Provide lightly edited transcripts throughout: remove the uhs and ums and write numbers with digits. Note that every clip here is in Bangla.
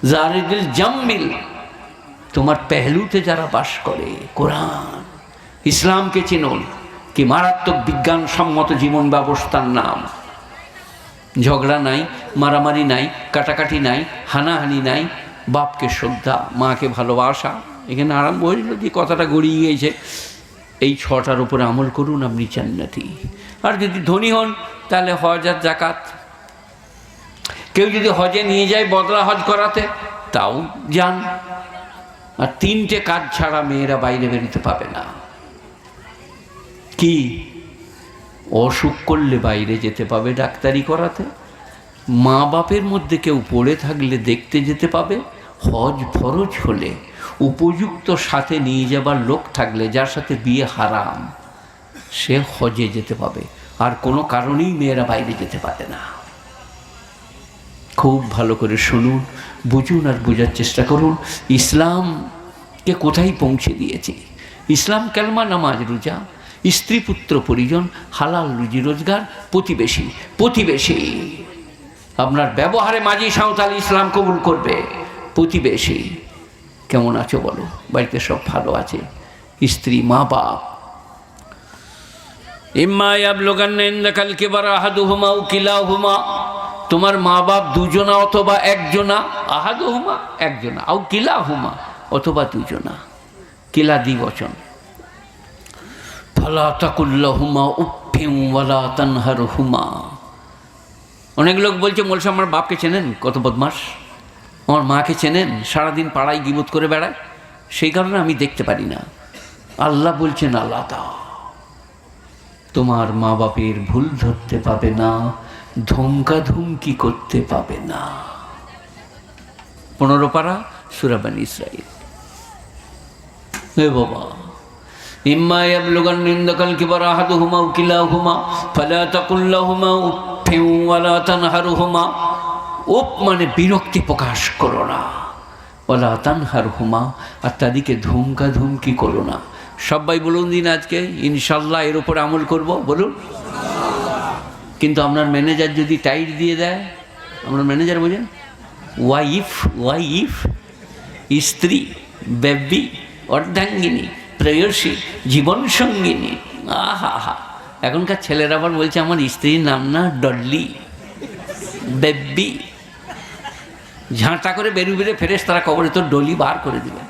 জারিদিল জাম্বিল, তোমার পেহলুতে যারা বাস করে। কোরআন ইসলামকে চিনুন, কি মারাত্মক বিজ্ঞানসম্মত জীবন ব্যবস্থার নাম। ঝগড়া নাই, মারামারি নাই, কাটাকাটি নাই, হানাহানি নাই, বাপকে শ্রদ্ধা, মাকে ভালোবাসা। এখানে আরম্ভ হয়েছিল যে কথাটা গড়িয়ে গিয়েছে। এই ছটার উপরে আমল করুন, আপনি জান্নাতি। আর যদি ধনী হন তাহলে হজ আর যাকাত। কেউ যদি হজে নিয়ে যায় বদলা হজ করাতে, তাও যান। আর তিনটে কাজ ছাড়া মেয়েরা বাইরে বেরোতে পাবে না। কি? অসুখ করলে বাইরে যেতে পাবে ডাক্তারি করাতে, মা বাপের মধ্যে কেউ পড়ে থাকলে দেখতে যেতে পাবে, হজ ফরজ হলে উপযুক্ত সাথে নিয়ে যাবার লোক থাকলে, যার সাথে বিয়ে হারাম, সে হজে যেতে পাবে। আর কোনো কারণেই মেয়েরা বাইরে যেতে পারে না। খুব ভালো করে শুনুন, বুঝুন আর বোঝার চেষ্টা করুন ইসলামকে কোথায় পৌঁছে দিয়েছে। ইসলাম কালমা, নামাজ, রোজা, স্ত্রী পুত্র পরিজন, হালাল রুজি রোজগার, প্রতিবেশী। প্রতিবেশী আপনার ব্যবহারে মাঝি সাঁওতালি ইসলাম কবুল করবে। প্রতিবেশী কেমন আছো বলো, বাড়িতে সব ভালো আছে? স্ত্রী, মা বাপ। ইম্মা ইয়াবলুগান্না ইনদাকাল কিবারা আহাদুহুমা আও কিলাহুমা, তোমার মা বাপ দুজনা অথবা একজনা, আহাদুহুমা একজনা, আও কিলাহুমা অথবা দুজনা, কিলা দ্বিবচন। ফালা তাকুল লাহুমা উফফিন ওয়ালা তানহারহুমা। অনেক লোক বলছে মোল সাহেব আমার বাপকে চেনেন, কত বদমাস, আমার মাকে চেনেন, সারাদিন পাড়ায় গিবত করে বেড়ায়, সেই কারণে আমি দেখতে পারি না। আল্লাহ বলছেন আল্লাহ তা তোমার মা বাপের ভুল ধরতে পাবে না, ধমকাধমকি করতে পাবে না। 15 পারা সূরা বনী ইসরাঈল। হে বাবা, ইম্মা ইয়াবলুগান্না ইনদাকাল কিবারা আহাদুহুমা আও কিলাহুমা ফালা তাকুল লাহুমা উফফিন ওয়ালা তানহারহুমা। উপ মানে বিরক্তি প্রকাশ করো না, ওয়ালা তানহারহুমা আর তাদেরকে ধমকাধমকি করো না। সবাই বলুন দিন আজকে ইনশাল্লাহ এর উপর আমল করব, বলুন। কিন্তু আপনার ম্যানেজার যদি টাইট দিয়ে দেয়, আপনার ম্যানেজার বোঝেন, ওয়াইফ স্ত্রী, বেবি, অর্ধাঙ্গিনী, প্রেয়সী, জীবন সঙ্গিনী, আহা হা। এখনকার ছেলেরা আবার বলছে আমার স্ত্রীর নাম না ডলি, বেবি। ঝাঁটা করে বেরু ফেরেশতারা কবরে তোর ডলি বার করে দিবে।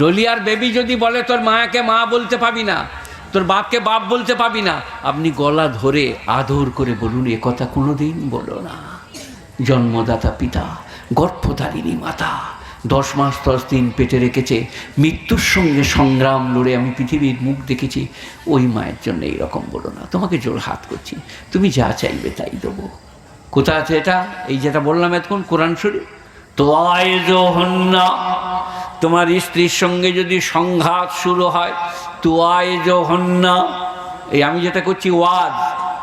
ডলি আর বেবি যদি বলে তোর মায়াকে মা বলতে পাবি না, তোর বাপকে বাপ বলতে পাবি না, আপনি গলা ধরে আদর করে বলুন এ কথা কোনোদিন বলো না। জন্মদাতা পিতা, গর্ভধারিণী মাতা, 10 মাস 10 দিন পেটে রেখেছে, মৃত্যুর সঙ্গে সংগ্রাম লড়ে আমি পৃথিবীর মুখ দেখেছি, ওই মায়ের জন্য এইরকম বলো না। তোমাকে জোর হাত করছি, তুমি যা চাইবে তাই দেবো। কোথা আছে এটা? এই যেটা বললাম এতক্ষণ, কোরআন শরীফ। তোয়াইজুহুন্না, তোমার স্ত্রীর সঙ্গে যদি সংঘাত শুরু হয়, তোয়াইজুহুন্না, এই আমি যেটা করছি ওয়াজ,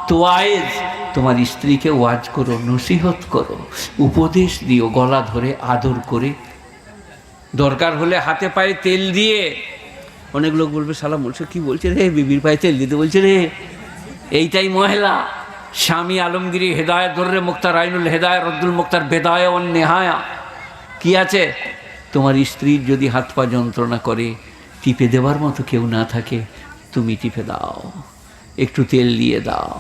তোয়াইজ, তোমার স্ত্রীকে ওয়াজ করো, নসিহত করো, উপদেশ দিও, গলা ধরে আদর করে, দরকার হলে হাতে পায়ে তেল দিয়ে। অনেক লোক বলবে সালাম বলছে, কি বলছে রে, বিবির পায়ে তেল দিতে বলছে রে। এইটাই মহিলা। স্বামী আলমগীরি হেদায়েত দর্রে মুক্তার আইনুল হেদায়েত রদ্দুল মুক্তার বেদায়া ও নেহায়া কি আছে? তোমার স্ত্রীর যদি হাত পা যন্ত্রণা করে, টিপে দেওয়ার মতো কেউ না থাকে, তুমি টিপে দাও, একটু তেল দিয়ে দাও,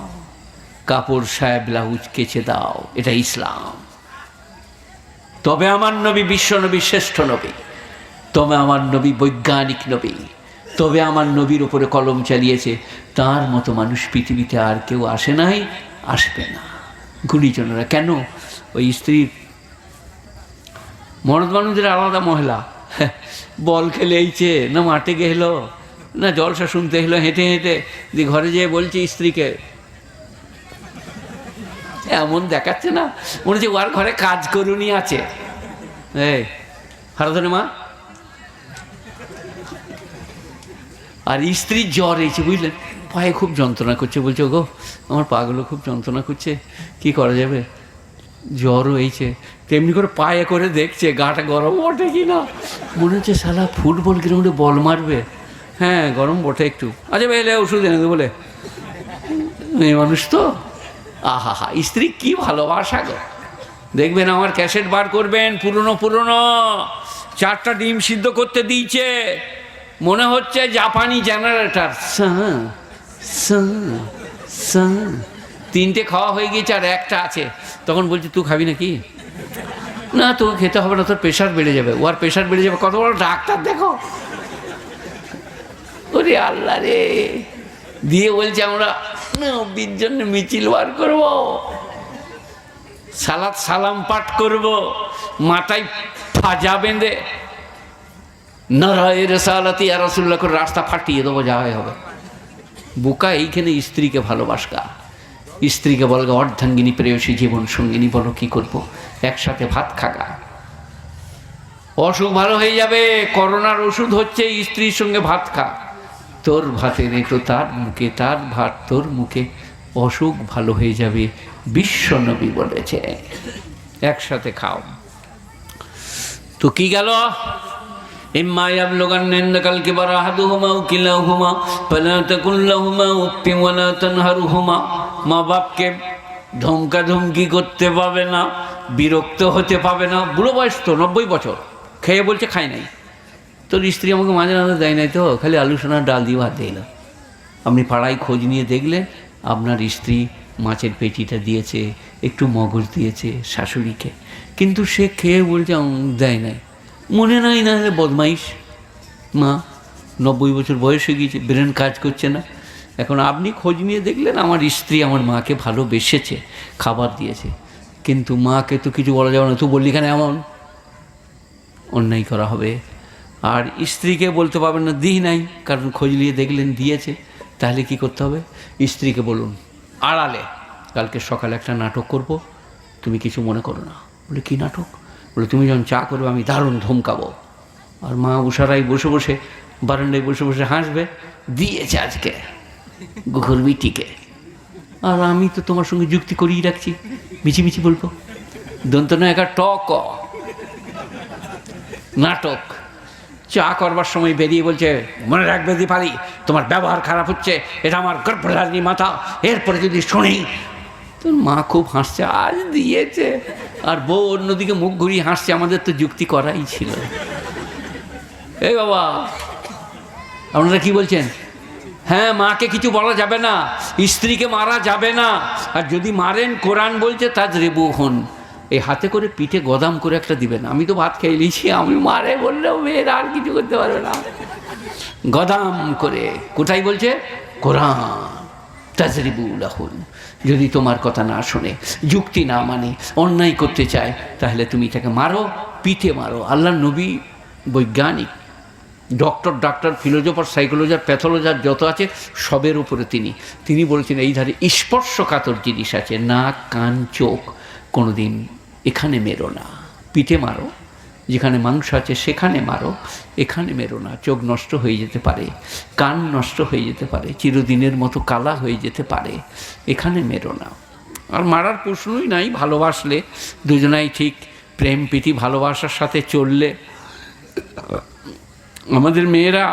কাপড় সায়া ব্লাউজ কেচে দাও। এটা ইসলাম। তবে আমার নবী বিশ্ব নবী, শ্রেষ্ঠ নবী, তবে আমার নবী বৈজ্ঞানিক নবী, তবে আমার নবীর উপরে কলম চালিয়েছে। তার মতো মানুষ পৃথিবীতে আর কেউ আসে নাই, আসবে না। গুণীজনেরা কেন? ওই স্ত্রীর, মরদ মানুষদের আলাদা মহিলা, বল খেলে এইছে না মাঠে গেলো না জলসা শুনতে এলো হেঁটে হেঁটে, দিয়ে ঘরে যেয়ে বলছে স্ত্রীকে, এমন দেখাচ্ছে না মনে হচ্ছে ওর ঘরে কাজ করুনি আছে। এই হারাধনে মা, আর স্ত্রীর জ্বর হয়েছে বুঝলেন, পায়ে খুব যন্ত্রণা করছে, বলছে গো আমার পাগুলো খুব যন্ত্রণা করছে, কি করা যাবে? জ্বরও হয়েছে, তেমনি করে পায়ে করে দেখছে গাটা গরম ওঠে কি না, মনে হচ্ছে শালা ফুটবল গ্রাউন্ডে বল মারবে। হ্যাঁ গরম ওঠে একটু, আচ্ছা এলে ওষুধ এনে দেবো বলে। মেয়ে মানুষ তো, আহা হা, স্ত্রী কি ভালোবাসা গো, দেখবেন আমার ক্যাসেট বার করবেন, পুরনো পুরনো 4টা ডিম সিদ্ধ করতে দিয়েছে, মনে হচ্ছে জাপানি জেনারেটর, 3টে খাওয়া হয়ে গিয়েছে আর একটা আছে। তখন বলছে তুই খাবি নাকি? না তোকে খেতে হবে না, তোর প্রেশার বেড়ে যাবে। ও আর প্রেশার বেড়ে যাবে, কত বড় ডাক্তার দেখো। ওরে আল্লাহ রে, দিয়ে বলছে আমরা নবীর জন্য মিছিল বার করব, সালাত সালাম পাঠ করব, মাথায় ফাজা বেঁধে নারায়ে রিসালাতি ইয়া রাসূলুল্লাহ করে রাস্তা ফাটিয়ে দেবো, যা হয় হবে। বোকা এইখানে স্ত্রীকে ভালোবাসগা, স্ত্রীকে বলগা অর্ধাঙ্গিনী প্রেয়সী জীবন সঙ্গিনী, বলো কি করব, একসাথে ভাত খাগা, অসুখ ভালো হয়ে যাবে। করোনার ওষুধ হচ্ছে স্ত্রীর সঙ্গে ভাত খা, তোর ভাতে রেখো তার মুখে, তার ভাত তোর মুখে, অসুখ ভালো হয়ে যাবে, বিশ্ব নবী বলেছে, একসাথে খাও। তো কি গেল, ইম্মা ইয়াবলুগান্না ইনদাকাল কিবারা আহাদুহুমা আও কিলাহুমা ফালা তাকুল লাহুমা উফফিন ওয়ালা তানহারহুমা। মা বাপকে ধমকাধমকি করতে পাবে না, বিরক্ত হতে পাবে না। বুড়ো বয়স তো, 90 বছর, খেয়ে বলছে খাই নাই। তোর স্ত্রী আমাকে মাঝে মাঝে দেয় নাই তো, খালি আলু সোনার ডাল দিয়ে ভাত দিল। আপনি পাড়ায় খোঁজ নিয়ে দেখলেন আপনার স্ত্রী মাছের পেটিটা দিয়েছে, একটু মগজ দিয়েছে শাশুড়িকে, কিন্তু সে খেয়ে বলছে দেয় নাই, মনে নাই, না হলে বদমাইশ মা। 90 বছর বয়স হয়ে গিয়েছে, ব্রেন কাজ করছে না। এখন আপনি খোঁজ নিয়ে দেখলেন আমার স্ত্রী আমার মাকে ভালোবেসেছে, খাবার দিয়েছে, কিন্তু মাকে তো কিছু বলা যাবে না, তুই বললি কেন এমন, অন্যায় করা হবে। আর স্ত্রীকে বলতে পারবেন না দিই নাই, কারণ খোঁজ নিয়ে দেখলেন দিয়েছে। তাহলে কি করতে হবে, স্ত্রীকে বলুন আড়ালে, কালকে সকালে একটা নাটক করব, তুমি কিছু মনে করো না। বলে কি নাটক? বলে তুমি যখন চা করবে আমি দারুণ ধমকাবো। আর মা উষারাই বসে বসে বারান্দায় বসে বসে হাসবে, দিয়েছে আজকে ঘুরবিটিকে, আর আমি তো তোমার সঙ্গে যুক্তি করিয়ে রাখছি, মিছিমিছি বলবো। দন্ত না একা টক নাটক। চা করবার সময় বেরিয়ে বলছে মনে রাখবে দীপালি, তোমার ব্যবহার খারাপ হচ্ছে, এটা আমার গর্ভধারিণী মাথা, এরপরে যদি শুনি। তোর মা খুব হাসছে, আজ দিয়েছে, আর বউ অন্যদিকে মুখ ঘুরিয়ে হাসছে, আমাদের তো যুক্তি করাই ছিল। এই বাবা আপনারা কি বলছেন? হ্যাঁ, মাকে কিছু বলা যাবে না, স্ত্রীকে মারা যাবে না, আর যদি মারেন কোরআন বলছে তাজরিবু হন, এই হাতে করে পিঠে গদাম করে একটা দিবেন। আমি তো ভাত খেয়ে নিয়েছি, আমি মারে বললেও মেয়েরা আর কিছু করতে পারবে না, গদাম করে। কোথায় বলছে? কোরআন। তাজরিবু লাহুন, যদি তোমার কথা না শোনে, যুক্তি না মানে, অন্যায় করতে চায়, তাহলে তুমি তাকে মারো, পিঠে মারো। আল্লাহ নবী বৈজ্ঞানিক, ডাক্তার, ফিলোজফার, সাইকোলজার, প্যাথোলজার যত আছে সবের উপরে তিনি বলেছেন এই ধারে স্পর্শকাতর জিনিস আছে, নাক, কান, চোখ, কোনোদিন এখানে মেরো না, পিঠে মারো, যেখানে মাংস আছে সেখানে মারো, এখানে মেরো না। চোখ নষ্ট হয়ে যেতে পারে, কান নষ্ট হয়ে যেতে পারে, চিরদিনের মতো কালা হয়ে যেতে পারে, এখানে মেরো না। আর মারার প্রশ্নই নাই, ভালোবাসলে দুজনাই ঠিক, প্রেম প্রীতি ভালোবাসার সাথে চললে। আমাদের মেয়েরা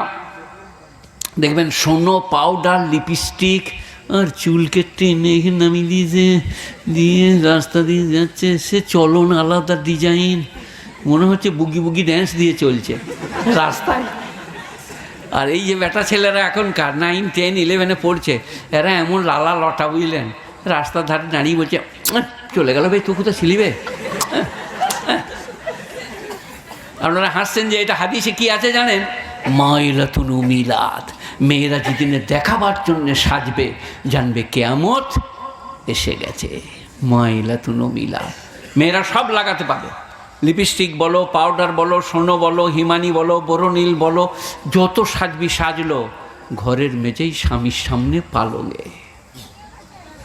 দেখবেন সোনো, পাউডার, লিপস্টিক আর চুলকে টেনে নামিয়ে দিয়েছে, দিয়ে রাস্তা দিয়ে যাচ্ছে, সে চলন আলাদা ডিজাইন, মনে হচ্ছে বুগি বুগি ড্যান্স দিয়ে চলছে রাস্তায়। আর এই যে বেটা ছেলেরা এখনকার 9, 10, 11 পড়ছে, এরা এমন লালা লটা বুঝলেন, রাস্তার ধারে দাঁড়িয়ে বলছে চলে গেল ভাই, তুই কোথাও ছিলি বে। আপনারা হাসছেন যে এটা হাদিসে কি আছে জানেন? মাইলাতুন মিলাদ, মেয়েরা যেদিনে দেখাবার জন্য সাজবে জানবে কিয়ামত এসে গেছে। মাইলাতুন মিলাদ, মেয়েরা সব লাগাতে পাবে, লিপস্টিক বলো, পাউডার বলো, সোনো বলো, হিমানি বলো, বোরোনিল বলো, যত সাজবি সাজলো, ঘরের মেঝেই স্বামীর সামনে পালঙে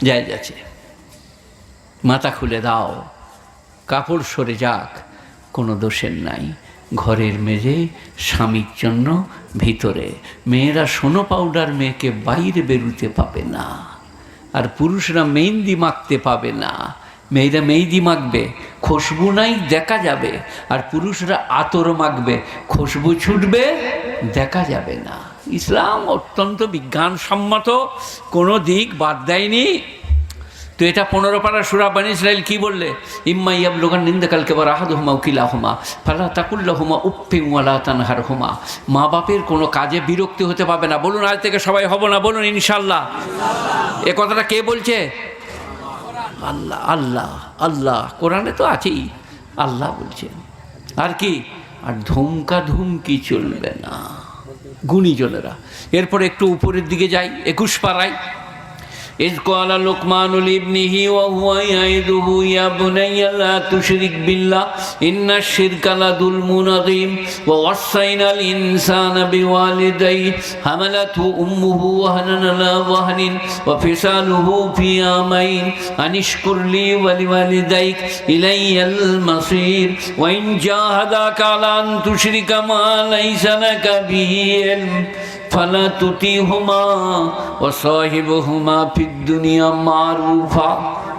যায় যাচ্ছে। মাথা খুলে দাও, কাপড় সরে যাক, কোনো দোষের নাই, ঘরের মেঝে স্বামীর জন্য ভিতরে। মেয়েরা সোনো পাউডার মেয়েকে বাইরে বেরোতে পাবে না, আর পুরুষরা মেহেন্দি মাখতে পাবে না। মেয়েরা মেহেন্দি মাখবে, খুশবু নাই দেখা যাবে, আর পুরুষরা আতর মাখবে, খুশবু ছুটবে দেখা যাবে না। ইসলাম অত্যন্ত বিজ্ঞানসম্মত, কোনো দিক বাদ দেয়নি। তো তো এটা 15 পারা সূরা বনী ইসরাইল কি বললে? ইম্মা ইয়াবলুগান ইনদাকাল কিবার আহাদুহুমা আও কিলাহুমা ফালা তাকুল লাহুমা উফফিন ওয়ালা তানহারহুমা। মা বাপের কোনো কাজে বিরক্তি হতে পাবে না। বলুন আজ থেকে সবাই হব না? বলুন ইনশাআল্লাহ। এ কথাটা কে বলছে? আল্লাহ। আল্লাহ আল্লাহ কোরআনে তো আছেই, আল্লাহ বলছেন। আর কি? আর ধুমকি চলবে না, গুণীজনেরা। এরপরে একটু উপরের দিকে যাই, 21 পারায়। إذ قال لقمان لابنه وهو يعظه يا بني لا تشرك بالله إن الشرك لظلم عظيم ووصينا الإنسان بوالديه حملته أمه وهنا على وهن وفصاله في عامين أن اشكر لي ولوالديك إلي المصير وإن جاهداك على أن تشرك ما ليس لك به علم فلا تطيعهما وصاحبهما في الدنيا معروفا।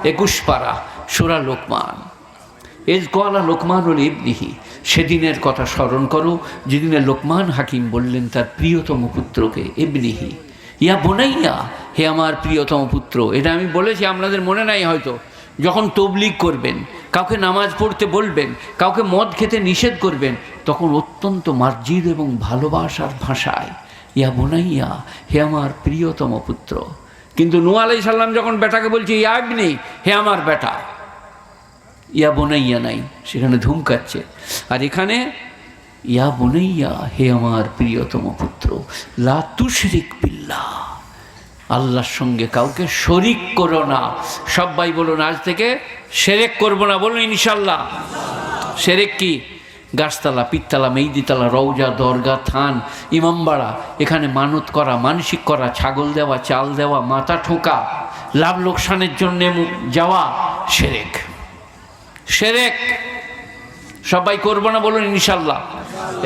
21 পারা সূরা লোকমান। ইজ ক্বালা লোকমান লিবনিহি, সেদিনের কথা স্মরণ করো যেদিনে লোকমান হাকিম বললেন তার প্রিয়তম পুত্রকে, ইবনিহি ইয়া বুনাইয়া, হে আমার প্রিয়তম পুত্র। এটা আমি বলেছি, আপনাদের মনে নাই হয়তো। যখন তবলিগ করবেন, কাউকে নামাজ পড়তে বলবেন, কাউকে মদ খেতে নিষেধ করবেন, তখন অত্যন্ত মার্জিদ এবং ভালোবাসার ভাষায় ইয়া বোনাইয়া, হে আমার প্রিয়তম পুত্র। কিন্তু নূহ আলাইহিস সালাম যখন বেটাকে বলছে ইয়া ইবনি, হে আমার বেটা, ইয়া বোনাইয়া নাই, সেখানে ধুমকাচ্ছে। আর এখানে ইয়া বোনাইয়া, হে আমার প্রিয়তম পুত্র, লা তুশরিক বিল্লাহ, আল্লাহর সঙ্গে কাউকে শরিক করো না। সবাই বলুন আজ থেকে শিরক করব না। বলুন ইনশাআল্লাহ। শিরক কি? গাছতলা, পিত্তলা, মেইদিতলা, রওজা, দরগা, থান, ইমামবাড়া, এখানে মানত করা, মানসিক করা, ছাগল দেওয়া, চাল দেওয়া, মাথা ঠোকা, লাভ লোকসানের জন্য যাওয়া, শিরক। শিরক সবাই করবো না। বলুন ইনশাআল্লাহ।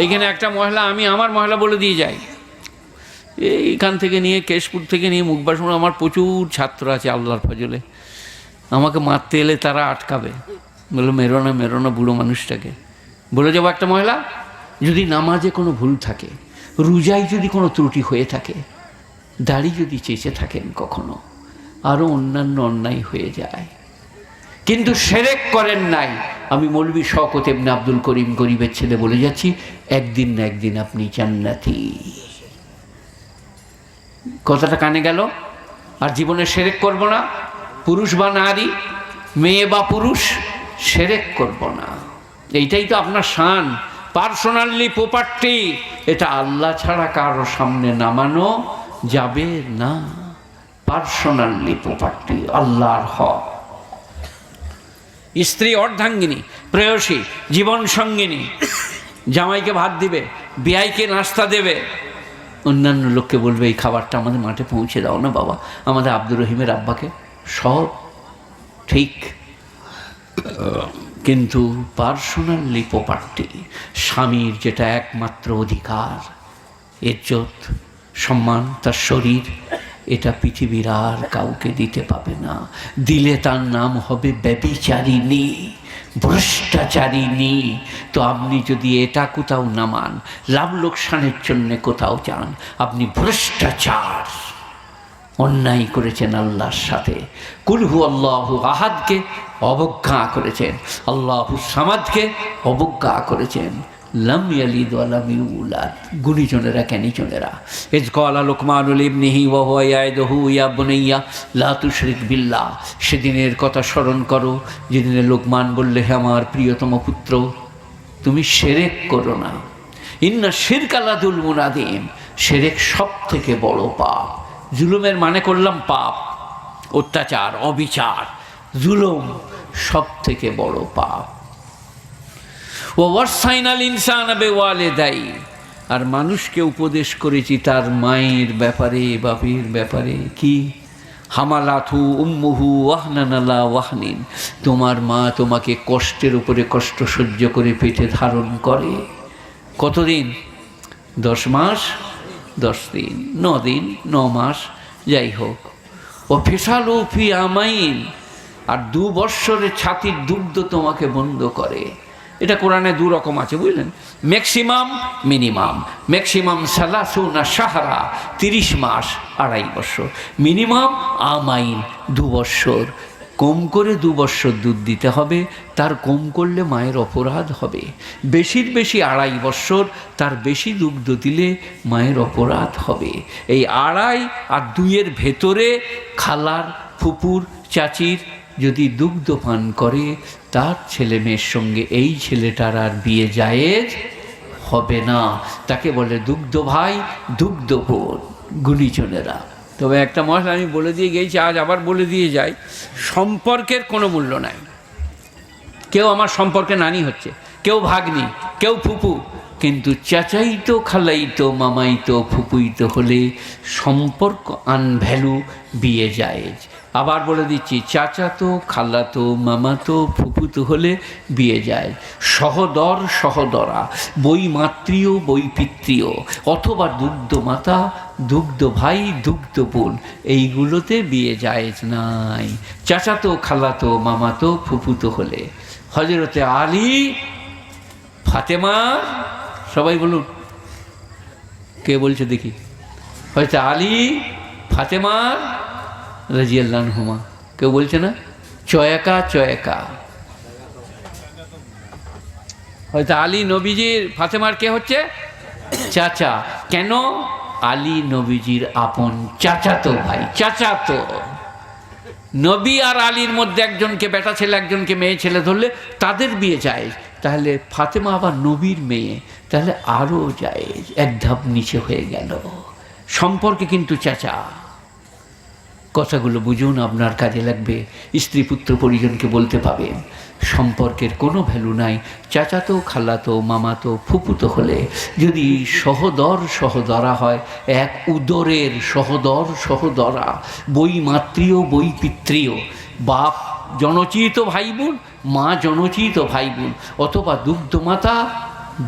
এইখানে একটা মহিলা, আমি আমার মহিলা বলে দিয়ে যাই, এইখান থেকে নিয়ে কেশপুর থেকে নিয়ে মুখবাসন, আমার প্রচুর ছাত্র আছে আল্লাহর ফজলে। আমাকে মারতে এলে তারা আটকাবে, বললো মেরো না বুড়ো মানুষটাকে। বলে যাবো একটা মহিলা, যদি নামাজে কোনো ভুল থাকে, রোজায় যদি কোনো ত্রুটি হয়ে থাকে, দাড়ি যদি চেঁচে থাকেন কখনো, আরও অন্যান্য অন্যায় হয়ে যায়, কিন্তু শিরক করেন নাই, আমি মৌলভী শওকত ইবনে আব্দুল করিম গরিবের ছেলে বলে যাচ্ছি, একদিন না একদিন আপনি জান্নাতি। কথাটা কানে গেল? আর জীবনে শিরক করব না, পুরুষ বা নারী, মেয়ে বা পুরুষ, শিরক করব না। এইটাই তো আপনার শান, পার্সোনালি প্রপার্টি। এটা আল্লাহ ছাড়া কারো সামনে নামানো যাবে না। পার্সোনালি প্রপার্টি, আল্লাহর হক। স্ত্রী অর্ধাঙ্গিনী, প্রেয়সী, জীবন সঙ্গিনী, জামাইকে ভাত দিবে, বিয়াইকে নাস্তা দেবে, অন্যান্য লোককে বলবে এই খাবারটা আমাদের মাঠে পৌঁছে দাও না বাবা, আমাদের আব্দুর রহিমের আব্বাকে। সব ঠিক, কিন্তু পার্সোনালি প্রপার্টি, স্বামীর যেটা একমাত্র অধিকার, ইজ্জত, সম্মান, তার শরীর, এটা পৃথিবীর আর কাউকে দিতে পাবে না। দিলে তার নাম হবে ব্যভিচারিণী, ভ্রষ্টাচারিণী। তো আপনি যদি এটা কোথাও নামান, লাভ লোকসানের জন্য কোথাও যান, আপনি ভ্রষ্টাচার, অন্যায় করেছেন আল্লাহর সাথে। কুলহু আল্লাহু আহাদকে অবজ্ঞা করেছেন, আল্লাহু সামাদকে অবজ্ঞা করেছেন। লাম ইয়ালিদ ওয়া লাম ইউলাদ। গুণীজনেরা, জ্ঞানীজনেরা, ইজ ক্বালা লুকমানু লিবনিহি ওয়া হুয়া ইয়াইদুহু ইয়া বুনাইয়া লা তুশরিক বিল্লাহ। সেদিনের কথা স্মরণ করো যেদিনে লোকমান বললে, হে আমার প্রিয়তম পুত্র, তুমি শিরক করো না। ইন্না শিরকা লাযুলমুন আযীম, শিরক সব থেকে বড় পাপ। জুলুমের মানে করলাম পাপ, অত্যাচার, অবিচার, জুলুম সব থেকে বড় পাপ। ওয়াসাইনাল ইনসানা বিওয়ালিদাই, আর মানুষকে উপদেশ করেছি তার মায়ের ব্যাপারে, বাপের ব্যাপারে। কি? হামালাথু উম্মুহু ওয়াহনান আলা ওয়াহনিন, তোমার মা তোমাকে কষ্টের উপরে কষ্ট সহ্য করে পেটে ধারণ করে। কতদিন? 10 মাস, 10 দিন, 9 দিন, 9 মাস, যাই হোক। ও ফিসালু ফি আমাইন, আর 2 বৎসরের ছাতির দুগ্ধ তোমাকে বন্ধ করে। এটা কোরআনে 2 রকম আছে, বুঝলেন? Maximum, minimum. ম্যাক্সিমাম সালাসুনা শাহরা, 30 মাস, 2.5 বছর। মিনিমাম আমাইন, 2 বৎসর। কম করে 2 বৎসর দুধ দিতে হবে, তার কম করলে মায়ের অপরাধ হবে। বেশির বেশি 2.5 বৎসর, তার বেশি দুগ্ধ দিলে মায়ের অপরাধ হবে। এই 2.5 আর 2-এর ভেতরে খালার, ফুপুর, চাচির যদি দুগ্ধ পান করে, তার ছেলে মেয়ের সঙ্গে এই ছেলেটার আর বিয়ে জায়েজ হবে না। তাকে বলে দুগ্ধ ভাই, দুগ্ধ বোন, গুণীজনেরা। তবে একটা মশলা আমি বলে দিয়ে গেছি, আজ আবার বলে দিয়ে যাই, সম্পর্কের কোনো মূল্য নাই। কেউ আমার সম্পর্কে নানি হচ্ছে, কেউ ভাগ্নি, কেউ ফুপু, কিন্তু চাচাইতো, খালাইতো, মামাইতো, ফুপুইতো হলে সম্পর্ক আনভ্যালু, বিয়ে জায়েজ। আবার বলে দিচ্ছি, চাচাতো, খালাতো, মামাতো, ফুপুতো হলে বিয়ে যায়। সহদর, সহদরা, বৈমাতৃয়, বৈপিত্রীয়, অথবা দুগ্ধ মাতা, দুগ্ধ ভাই, দুগ্ধ বোন, এইগুলোতে বিয়ে জায়েজ নাই। চাচাতো, খালাতো, মামাতো, ফুপুতো হলে। হযরতে আলী, ফাতেমা, সবাই বলুন, কে বলছে দেখি? হয়তো আলী, ফাতেমা রাদিয়াল্লাহু আনহুমা, কেউ বলছে না? চয়েকা, চয়েকা। হয়তো আলী নবীজির, ফাতেমার কে হচ্ছে? চাচা। কেন? আলী নবীজির আপন চাচাতো ভাই, চাচাতো। নবী আর আলীর মধ্যে একজনকে বেটা ছেলে, একজনকে মেয়ে ছেলে ধরলে তাদের বিয়ে যায়। তাহলে ফাতেমা আবার নবীর মেয়ে, তাহলে আরও যায়, এক ধাপ নিচে হয়ে গেল। সম্পর্কে কিন্তু চাচা। কথাগুলো বুঝুন, আপনার কাজে লাগবে। স্ত্রী, পুত্র, পরিজনকে বলতে পাবেন সম্পর্কের কোনো ভ্যালু নাই। চাচাতো, খালাতো, মামাতো, ফুপুতো হলে যদি সহদর, সহদরা হয়, এক উদরের সহদর, সহদরা, বৈমাতৃয়, বৈপিত্রীয়, বাপ জনচিত ভাই বোন, মা জনচিত ভাই বোন, অথবা দুগ্ধ মাতা,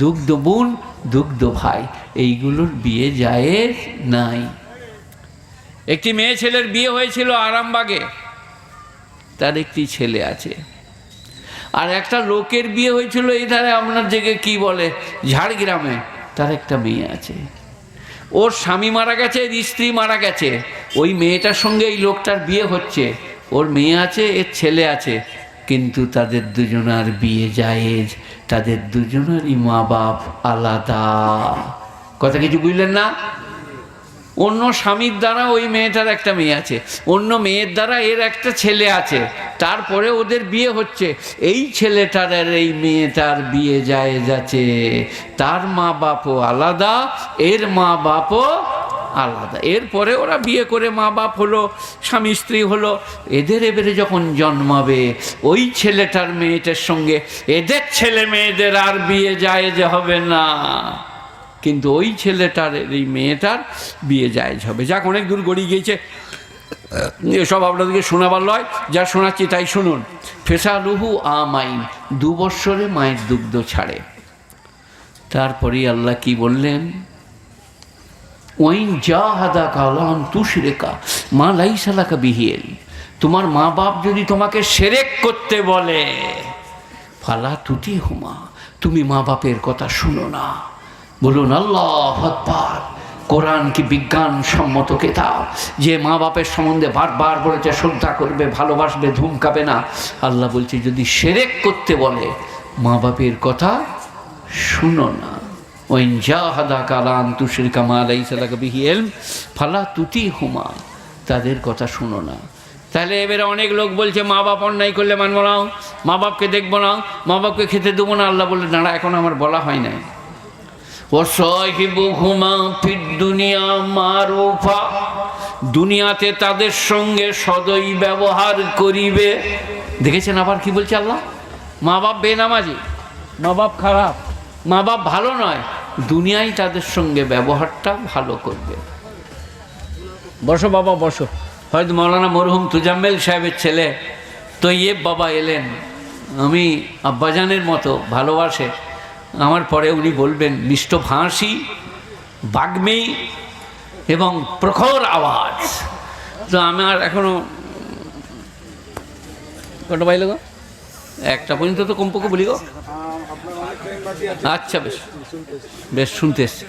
দুগ্ধ বোন, দুগ্ধ ভাই, এইগুলোর বিয়ে জায়েজ নাই। একটি মেয়ে ছেলের বিয়ে হয়েছিল আরামবাগে, তার একটি ছেলে আছে। আর একটা লোকের বিয়ে হয়েছিল এই ধারে, আপনার জায়গায় কি বলে, ঝাড়গ্রামে, তার একটা মেয়ে আছে। ওর স্বামী মারা গেছে, এর স্ত্রী মারা গেছে, ওই মেয়েটার সঙ্গে এই লোকটার বিয়ে হচ্ছে। ওর মেয়ে আছে, এর ছেলে আছে, কিন্তু তাদের দুজনার বিয়ে জায়েজ। তাদের দুজনেরই মা বাপ আলাদা। কথা কিছু বুঝলেন না? অন্য স্বামীর দ্বারা ওই মেয়েটার একটা মেয়ে আছে, অন্য মেয়ের দ্বারা এর একটা ছেলে আছে, তারপরে ওদের বিয়ে হচ্ছে। এই ছেলেটার আর এই মেয়েটার বিয়ে জায়েজ আছে। তার মা বাপও আলাদা, এর মা বাপও আলাদা। এরপরে ওরা বিয়ে করে মা বাপ হলো, স্বামী স্ত্রী হলো। এদের এবারে যখন জন্মাবে, ওই ছেলেটার মেয়েটার সঙ্গে এদের ছেলে মেয়েদের আর বিয়ে জায়েজ হবে না, কিন্তু ওই ছেলেটার, এই মেয়েটার বিয়ে জায়েজ হবে। যাক, অনেক দূর গড়িয়ে গিয়েছে, এসব আপনাদেরকে শোনাবার লয়, যা শোনাচ্ছি তাই শুনুন। ফেসালুহু আমাইন, 2 বৎসরে মায়ের দুগ্ধ ছাড়ে। তারপরেই আল্লাহ কি বললেন? ওয়াইন জাহাদাকা আলা আন তুশরিকা মা লাইসা লাকা বিহি ইলম, তোমার মা বাপ যদি তোমাকে শিরক করতে বলে, ফালা তুতিহুমা, তুমি মা বাপের কথা শুনো না। বলুন আল্লাহু আকবার। কোরআন কি বিজ্ঞানসম্মত কিতাব, যে মা বাপের সম্বন্ধে বারবার বলেছে শ্রদ্ধা করবে, ভালোবাসবে, ধুমকাবে না। আল্লাহ বলছে যদি শিরক করতে বলে, মা বাপের কথা শুনো না। ওয়াইন জাহাদাকা আলা আন তুশরিকা মা লাইসা লাকা বিহি ইলম ফালা তুতিহুমা, তাদের কথা শুনো না। তাহলে এবারে অনেক লোক বলছে মা বাপ অন্যায় করলে মানবো না, মা বাপকে দেখবো না, মা বাপকে খেতে দেবো না। আল্লাহ বললে দাঁড়া, এখন আমার বলা হয় নাই। ওয়াসাহিবুহুমা ফিদ দুনিয়া মারুফা, দুনিয়াতে তাদের সঙ্গে সদয় ব্যবহার করিবে। দেখেছেন আবার কি বলছে আল্লাহ? মা বাপ বেনামাজি, মা বাপ খারাপ, মা বাপ ভালো নয়, দুনিয়ায় তাদের সঙ্গে ব্যবহারটা ভালো করবে। বসো বাবা বসো। হয়তো মৌলানা মরহুম তুজাম্মেল সাহেবের ছেলে তৈয়েব বাবা এলেন, আমি আব্বাজানের মতো ভালোবাসে। আমার পরে উনি বলবেন মিষ্ট ভাষী, বাগ্মী এবং প্রখর আওয়াজ। তো আমার এখনো কটা বাইল গো, একটা পর্যন্ত তো কমপক্ষে বলি গো। আচ্ছা, বেশ বেশ শুনতে এসছি,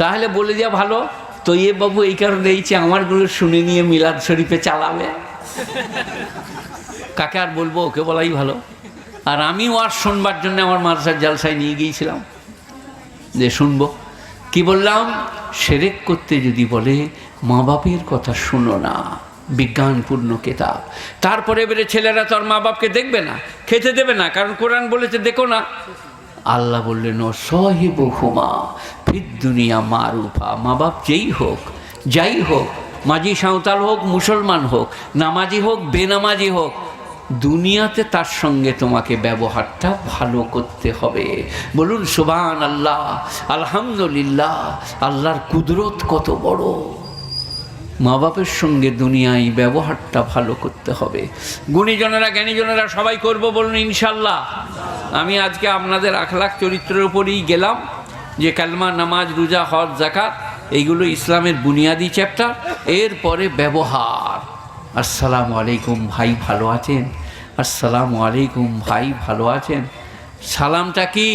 তাহলে বলে দেওয়া ভালো। তৈয়েব বাবু এই কারণে এইছে আমারগুলো শুনে নিয়ে মিলাদ শরীফে চালাবে। কাকে আর বলবো, ওকে বলাই ভালো। আর আমি ওয়াজ শুনবার জন্য আমার মাদ্রাসার জালসায় নিয়ে গিয়েছিলাম যে শুনবো। কি বললাম? শিরক করতে যদি বলে মা বাপের কথা শুনো না, বিজ্ঞানপূর্ণ কেতাব। তারপরে এবারে ছেলেরা তো আর মা বাপকে দেখবে না, খেতে দেবে না, কারণ কোরআন বলেছে দেখো না। আল্লাহ বললেন ও সাহিবুহুমা ফিদ দুনিয়া মারুফা। মা বাপ যেই হোক, যাই হোক, মাঝি সাঁওতাল হোক, মুসলমান হোক, নামাজি হোক, বেনামাজি হোক, দুনিয়াতে তার সঙ্গে তোমাকে ব্যবহারটা ভালো করতে হবে। বলুন সুবহানাল্লাহ, আলহামদুলিল্লাহ। আল্লাহর কুদরত কত বড়। মা বাপের সঙ্গে দুনিয়ায় ব্যবহারটা ভালো করতে হবে। গুণীজনেরা, জ্ঞানীজনেরা সবাই করব বলুন ইনশাল্লাহ। আমি আজকে আপনাদের আখলাক চরিত্রের উপরেই গেলাম, যে কালমা, নামাজ, রোজা, হজ, যাকাত এইগুলো ইসলামের বুনিয়াদি চ্যাপ্টার। এরপরে ব্যবহার। আসসালামু আলাইকুম ভাই, ভালো আছেন? আসসালামু আলাইকুম ভাই, ভালো আছেন? সালামটা কি?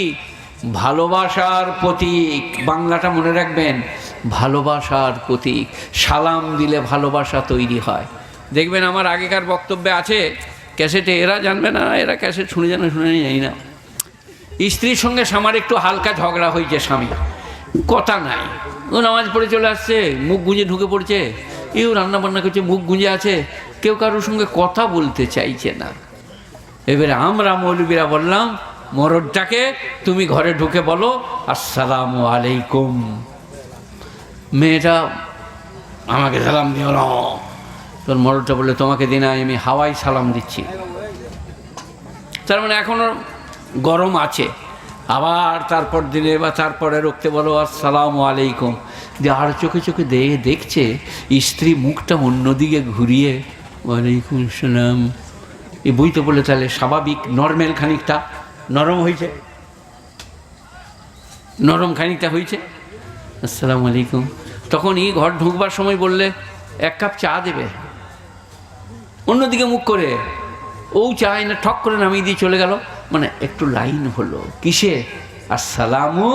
ভালোবাসার প্রতীক। বাংলাটা মনে রাখবেন, ভালোবাসার প্রতীক। সালাম দিলে ভালোবাসা তৈরি হয়। দেখবেন আমার আগেকার বক্তব্যে আছে ক্যাসেটে, এরা জানবে না, এরা ক্যাসেট শুনে জানে, শুনে জানি না। স্ত্রীর সঙ্গে আমার একটু হালকা ঝগড়া হয়েছে, স্বামী কথা নাই, ও নামাজ পড়ে চলে আসছে, মুখ গুঁজে ঢুকে পড়ছে, এও রান্না বান্না করছে, মুখ গুঁজে আছে, কেউ কারোর সঙ্গে কথা বলতে চাইছে না। এবারে আমরা মৌলবীরা বললাম, মরদটাকে তুমি ঘরে ঢুকে বলো আসসালামু আলাইকুম। মেয়েটা আমাকে সালাম দিও না। তোর মরদটা বলে তোমাকে দিন আমি হাওয়াই সালাম দিচ্ছি। তার মানে এখনো গরম আছে। আবার তারপর দিনে বা তারপরে রুখতে বলো আসসালামু আলাইকুম। যে আর চোখে চোখে দেখছে স্ত্রী মুখটা অন্যদিকে ঘুরিয়ে ওয়ালাইকুম আসসালাম, এই বইতে বলে তাহলে স্বাভাবিক নর্মাল খানিকটা নরম হয়েছে, নরম খানিকটা হয়েছে আসসালামু আলাইকুম। তখন এই ঘর ঢুকবার সময় বললে এক কাপ চা দেবে, অন্যদিকে মুখ করে, ও চায় না, ঠক করে নামিয়ে দিয়ে চলে গেল। মানে একটু লাইন হলো কিসে? আসসালামু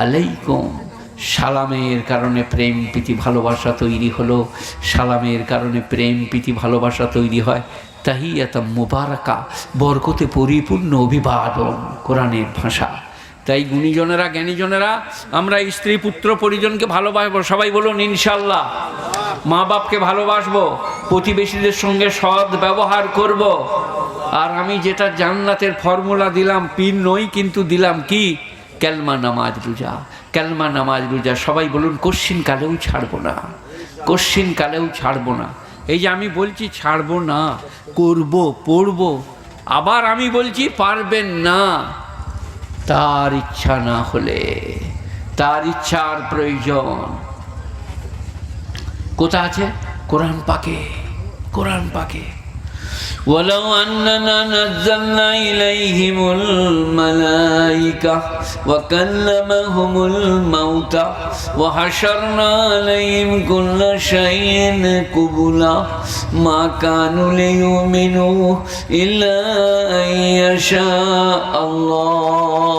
আলাইকুম। সালামের কারণে প্রেম প্রীতি ভালোবাসা তৈরি হলো। সালামের কারণে প্রেম প্রীতি ভালোবাসা তৈরি হয়। তাহিয়াতাম মুবারাকা, বরকতে পরিপূর্ণ অভিবাদন, কোরআনের ভাষা। তাই গুণীজনেরা, জ্ঞানীজনেরা, আমরা স্ত্রী, পুত্র, পরিজনকে ভালোবাসবো। সবাই বলুন ইনশাল্লাহ। মা বাপকে ভালোবাসবো, প্রতিবেশীদের সঙ্গে সৎ ব্যবহার করব। আর আমি যেটা জান্নাতের ফর্মুলা দিলাম, পীর নই কিন্তু দিলাম কি? কালমা, নামাজ, রোজা। কালমা, নামাজ, রোজা সবাই বলুন কশ্চিন কালেও ছাড়বো না, কশ্চিন কালেও ছাড়বো না। এই যে আমি বলছি ছাড়বো না, করব, পড়ব। আবার আমি বলছি পারবেন না, তার ইচ্ছা না হলে, তার ইচ্ছার প্রয়োজন কোথা আছে? কোরআন পাকে, কোরআন পাকে। ওয়ালাউ আন্নানা নাযালনা ইলাইহিমুল মালাইকা ওয়া কাল্লামাহুমুল মাউতা ওয়া হাশারনা আলাইহিম কুল্লা শাইইন কুবুলা মা কানু লিয়ুমিনু ইল্লা আইয়াশা আল্লাহ।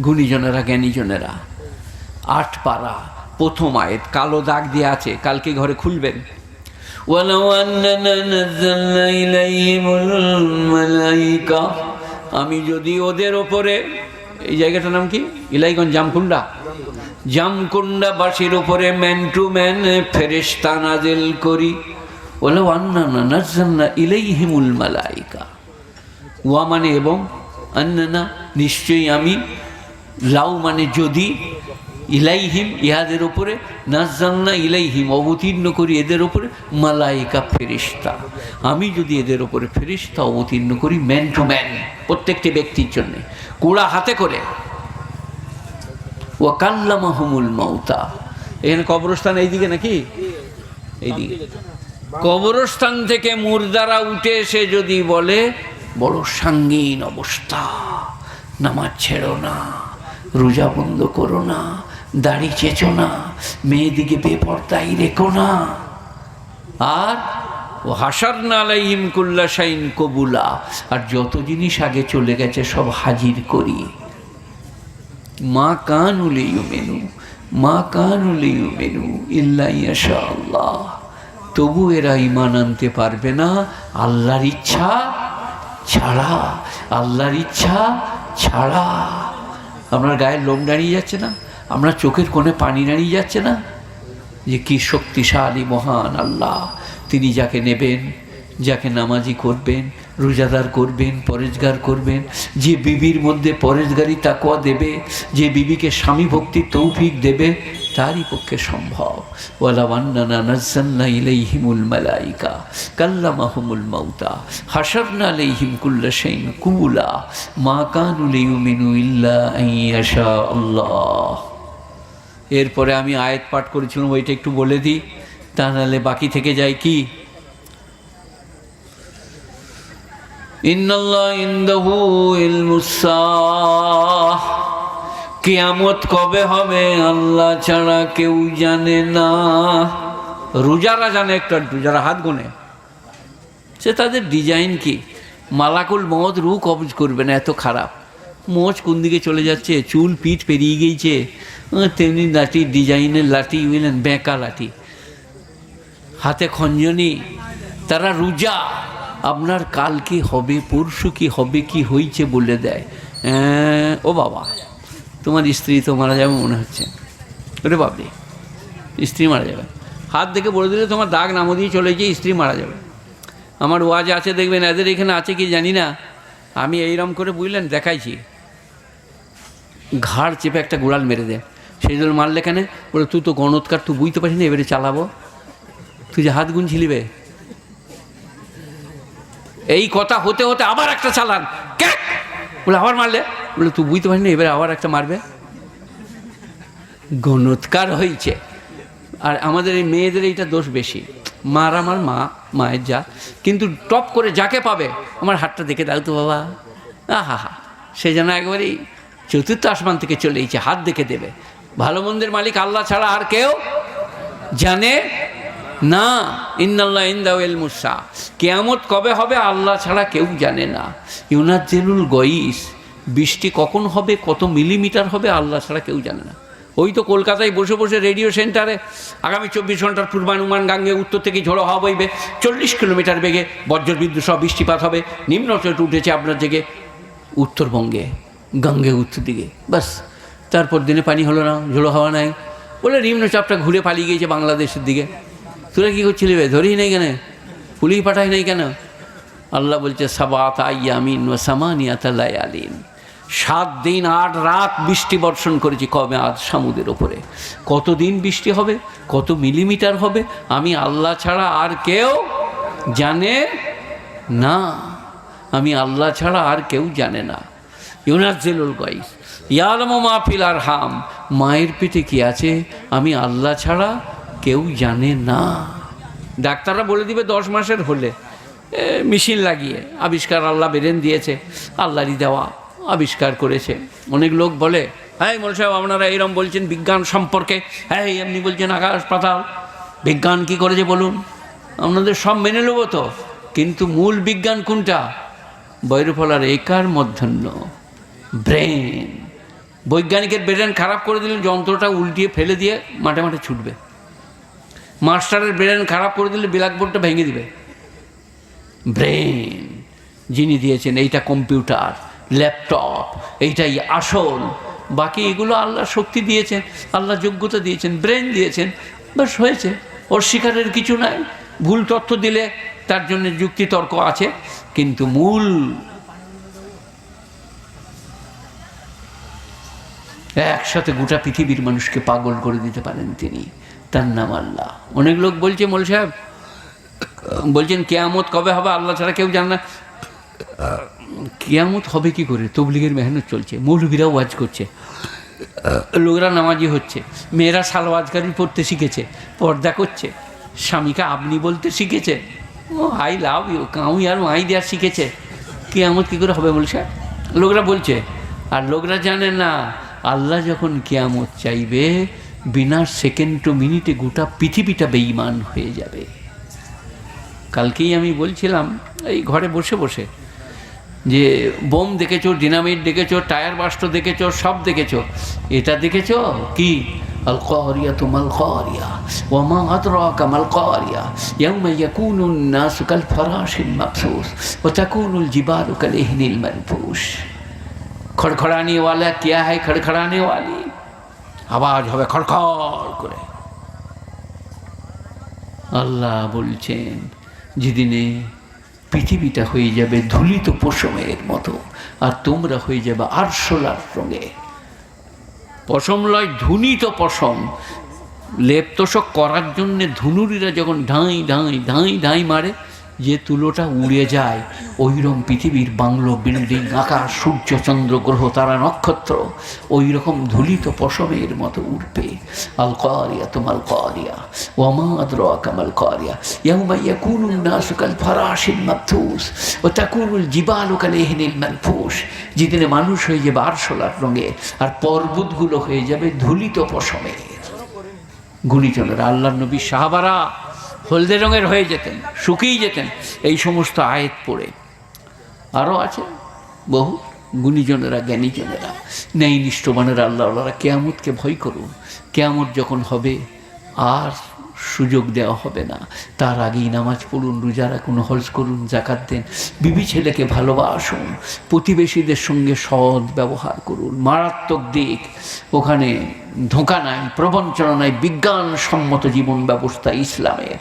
গুণীজনেরা, জ্ঞানীজনেরা, 8 পারা, প্রথম আয়াত, কালো দাগ দিয়ে আছে, কালকে ঘরে খুলবেন। ওয়ালাউ আন্নানা নাযালনা ইলাইহিমুল মালাইকা, আমি যদি ওদের ওপরে, এই জায়গাটার নাম কি? ইলাইগঞ্জ, জামকুন্ডা, জামকুন্ডাবাসীর ওপরে ম্যান টু ম্যান ফেরেশতা নাজিল করি। ওয়ালাউ আন্নানা নাযালনা ইলাইহিমুল মালাইকা, ওয়া মানে এবং, আন্নানা নিশ্চয়ই আমি, লাউ মানে যদি, ইলাইহিম ইহাদের উপরে, নাযালনা ইলাইহিম অবতীর্ণ করি এদের উপরে, মালাইকা ফেরেশতা। আমি যদি এদের উপরে ফেরেশতা অবতীর্ণ করি ম্যান টু ম্যান, প্রত্যেকটি ব্যক্তির জন্য, কুড়া হাতে করে। ওয়া কাল্লামাহুমুল মাউতা, এখানে কবরস্থান এইদিকে নাকি? এইদিকে। কবরস্থান থেকে মুর্দারা উঠে এসে যদি বলে বড় সাঙ্গীন অবস্থা, নামাজ ছেড়ো না, রোজা বন্ধ করো না, দাড়ি চেঁচো না, মেয়েদিকে বেপরদাই রেখো না, আর ও হাশারনা আলাইহিম কুল্লা শাইইন কবুলা, আর যত জিনিস আগে চলে গেছে সব হাজির করি। মা কানু লিয়ুমিনু, মা কানু লিয়ুমিনু ইল্লা ইয়াশা আল্লাহ। তবু এরা ঈমান আনতে পারবে না আল্লাহর ইচ্ছা ছাড়া, আল্লাহর ইচ্ছা ছাড়া। আপনার গায়ের লোম দাঁড়িয়ে যাচ্ছে না, আপনার চোখের কোণে পানি দাঁড়িয়ে যাচ্ছে না, যে কি শক্তিশালী মহান আল্লাহ, তিনি যাকে নেবেন, যাকে নামাজি করবেন, রোজাদার করবেন, পরেজগার করবেন, যে বিবির মধ্যে পরেজগারি তাকওয়া দেবে, যে বিবিকে স্বামী ভক্তির তৌফিক দেবে, তারই পক্ষে সম্ভব। ওয়ালাউ আন্নানা নাযালনা ইলাইহিমুল মালাইকা কাল্লামাহুমুল মাউতা হাশারনা আলাইহিম কুল্লা শাইইন কুবুলা মা কানু লিয়ুমিনু ইল্লা আন ইয়াশা আল্লাহ। এরপরে আমি আয়াত পাঠ করেছিলাম, ওইটা একটু বলে দিই, তা নাহলে বাকি থেকে যায় কি? ইন্নাল্লাহ ইনদাহু ইলমুস সাআহ, কিয়ামত কবে হবে আল্লাহ ছাড়া কেউ জানে না। রোজারা জানে একটা, যারা হাত গোনে, সে তাদের ডিজাইন কি, মালাকুল মওত রূহ কবজ করবে না, এত খারাপ। মোচ কোন দিকে চলে যাচ্ছে, চুল পিঠ পেরিয়ে গিয়েছে, তেমনি লাঠি, ডিজাইনের লাঠি, বুঝলেন, বেঁকা লাঠি, হাতে খঞ্জনি। তারা রোজা, আপনার কাল কি হবে, পরশু কি হবে, কি হয়েছে বলে দেয়। ও বাবা, তোমার স্ত্রী তো মারা যাবে মনে হচ্ছে, ওরে বাবরে, স্ত্রী মারা যাবে, হাত দেখে বলে দিলে তোমার দাগ নামও দিয়ে চলে গিয়ে স্ত্রী মারা যাবে। আমার ওয়াজ আছে, দেখবেন, এদের এখানে আছে কি জানি না, আমি এইরকম করে বুঝলেন দেখাইছি, ঘাড় চেপে একটা গোড়াল মেরে দেয়। সেই জন্য মারলে কেন, বলে তুই তো গণৎকার, তুই বুঝতে পারিস না, এবারে চালাবো, তুই যে হাত গুনছিলিবে। এই কথা হতে হতে আবার একটা চালান, বলে আবার মারলে, বলে তুই বুঝতে পারিস না, এবারে আবার একটা মারবে। গণৎকার হয়েছে। আর আমাদের এই মেয়েদের এইটা দোষ বেশি, মার আমার মায়ের যা, কিন্তু টপ করে যাকে পাবে, আমার হাতটা দেখে দাও তো বাবা, আহা হা, সে যেন একবারেই চতুর্থ আসমান থেকে চলে এসেছে, হাত দেখে দেবে। ভালো মন্দের মালিক আল্লাহ ছাড়া আর কেউ জানে না। ইন্নাল্লাহ ইনদাহু ইলমুস সাআহ, কিয়ামত কবে হবে আল্লাহ ছাড়া কেউ জানে না। ইউনাজ্জিলুল গায়স, বৃষ্টি কখন হবে, কত মিলিমিটার হবে, আল্লাহ ছাড়া কেউ জানে না। ওই তো কলকাতায় বসে বসে রেডিও সেন্টারে আগামী 24 ঘন্টার পূর্বানুমান, গাঙ্গে উত্তর থেকে ঝোড়ো হাওয়া বইবে 40 কিলোমিটার বেগে, বজ্রবিদ্যুৎ সহ বৃষ্টিপাত হবে। নিম্নচাপ উঠেছে আপনার দিকে উত্তরবঙ্গে, গাঙ্গে উত্তর দিকে, বাস। তারপর দিনে পানি হলো না, ঝোড়ো হাওয়া নাই, বলে নিম্নচাপটা ঘুরে পালিয়ে গিয়েছে বাংলাদেশের দিকে। তোরা কী করছিলি, ধরেই নেই কেন, পুলিশ পাঠাই নাই কেন? আল্লাহ বলছে সাবাত আইয়ামিন ওয়া সামানিয়াতা লায়ালিন, 7 দিন 8 রাত বৃষ্টি বর্ষণ করেছি কবে আজ সমুদ্রের ওপরে। কতদিন বৃষ্টি হবে, কত মিলিমিটার হবে, আমি আল্লাহ ছাড়া আর কেউ জানে না। আমি আল্লাহ ছাড়া আর কেউ জানে না। ইউনাজ্জিলুল গায়স ইয়ালামু মা ফিল আরহাম, মায়ের পেটে কি আছে আমি আল্লাহ ছাড়া কেউ জানে না। ডাক্তাররা বলে দিবে 10 মাসের হলে, মেশিন লাগিয়ে, আবিষ্কার আল্লাহ বেরেন দিয়েছে, আল্লাহরই দেওয়া, আবিষ্কার করেছে। অনেক লোক বলে, হ্যাঁ মোল সাহেব আপনারা এইরকম বলছেন বিজ্ঞান সম্পর্কে, হ্যাঁ এমনি বলছেন আকাশ পাতাল, বিজ্ঞান কী করেছে বলুন, আপনাদের সব মেনে নেব তো, কিন্তু মূল বিজ্ঞান কোনটা? বৈরফলার একার মধ্যাহ্ন, ব্রেন। বৈজ্ঞানিকের ব্রেন খারাপ করে দিলেন, যন্ত্রটা উল্টিয়ে ফেলে দিয়ে মাঠে মাঠে ছুটবে। মাস্টারের ব্রেন খারাপ করে দিলে ব্ল্যাকবোর্ডটা ভেঙে দিবে। ব্রেন যিনি দিয়েছেন, এইটা কম্পিউটার, ল্যাপটপ, এইটাই আসল। বাকি এগুলো আল্লাহ শক্তি দিয়েছেন, আল্লাহ যোগ্যতা দিয়েছেন, ব্রেন দিয়েছেন, বাস হয়েছে। ওর শিকারের কিছু নাই। ভুল তথ্য দিলে তার জন্য যুক্তি তর্ক আছে, কিন্তু মূল একসাথে গোটা পৃথিবীর মানুষকে পাগল করে দিতে পারেন তিনি, তার নাম আল্লাহ। অনেক লোক বলছে মোল সাহেব বলছেন কিয়ামত কবে হবে আল্লাহ ছাড়া কেউ জানে না। কিয়ামত হবে কি করে? তবলিগের মেহনত চলছে, মৌলবীরাও ওয়াজ করছে, লোকরা নামাজি হচ্ছে, মেয়েরা সালোয়াজকারি পড়তে শিখেছে, পর্দা করছে, স্বামীকে আপনি বলতে শিখেছে, ও আই লাভ ইউ কাউই আর মাই দেওয়ার শিখেছে। কিয়ামত কী করে হবে বলছে লোকরা বলছে। আর লোকরা জানে না আল্লাহ যখন কিয়ামত চাইবে, বিনা সেকেন্ড টু মিনিটে গোটা পৃথিবীটা বেঈমান হয়ে যাবে। কালকেই আমি বলছিলাম এই ঘরে বসে বসে যে বোম দেখেছো, ডিনামিট দেখেছো, টায়ার বাস্ট দেখেছো, সব দেখেছো, এটা দেখেছো কি আল কারিয়াতু মাল কারিয়া ওয়া মা আদরাকা মাল কারিয়া ইয়াউমা ইয়াকুনুন নাসু কাল ফারাশিল মাবসুস ওয়া তাকুনুল জিবালু কাল ইহনিল মানফুস। খড়খড়ানি ওয়ালা কিয়া है খড়খড়ানি ওয়ালি, আওয়াজ হবে খড়খড় করে। আল্লাহ বলছেন যেদিনে পৃথিবীটা হয়ে যাবে ধুলিত পশমের মতো, আর তোমরা হয়ে যাবে আরশোলার রঙে। পশম লয়, ধুনিত পশম। লেপ তোষক করার জন্যে ধুনুরিরা যখন ঢাই ঢাই ঢাই ঢাই মারে, যে তুলোটা উড়ে যায়, ওইরকম পৃথিবীর বাংলো, বিল্ডিং, আকাশ, সূর্য, চন্দ্র, গ্রহ, তারা, নক্ষত্র ওই রকম ধুলিত পশমের মতো উঠবে। আল কারিয়াতু মাল কারিয়া ওয়া মা আদরাকা মাল কারিয়া ইয়াউমা ইয়াকুনুন নাসু কাল ফারাশিল মাবথুস ওয়া তাকুনুল জিবালু কাল ইহনিল মানফুস। যেদিনে মানুষ হয়ে যাবে আরশোলার রঙে, আর পর্বতগুলো হয়ে যাবে ধুলিত পশমের। গুণীজনেরা, আল্লাহর নবী সাহাবারা হলদে রঙের হয়ে যেতেন, শুকিয়ে যেতেন এই সমস্ত আয়াত পড়ে। আরও আছে বহু গুণীজনেরা, জ্ঞানীজনেরা, ন্যায় নিষ্ঠবানেরা, আল্লাহওয়ালারা, কেয়ামতকে ভয় করুন। কেয়ামত যখন হবে আর সুযোগ দেওয়া হবে না, তার আগেই নামাজ পড়ুন, রোজা রাখুন, হজ করুন, জাকাত দেন, বিবি ছেলেকে ভালোবাসুন, প্রতিবেশীদের সঙ্গে সৎ ব্যবহার করুন। মারাত্মক দিক, ওখানে ধোঁকা নাই, প্রবঞ্চনা নাই, বিজ্ঞানসম্মত জীবন ব্যবস্থা ইসলামের।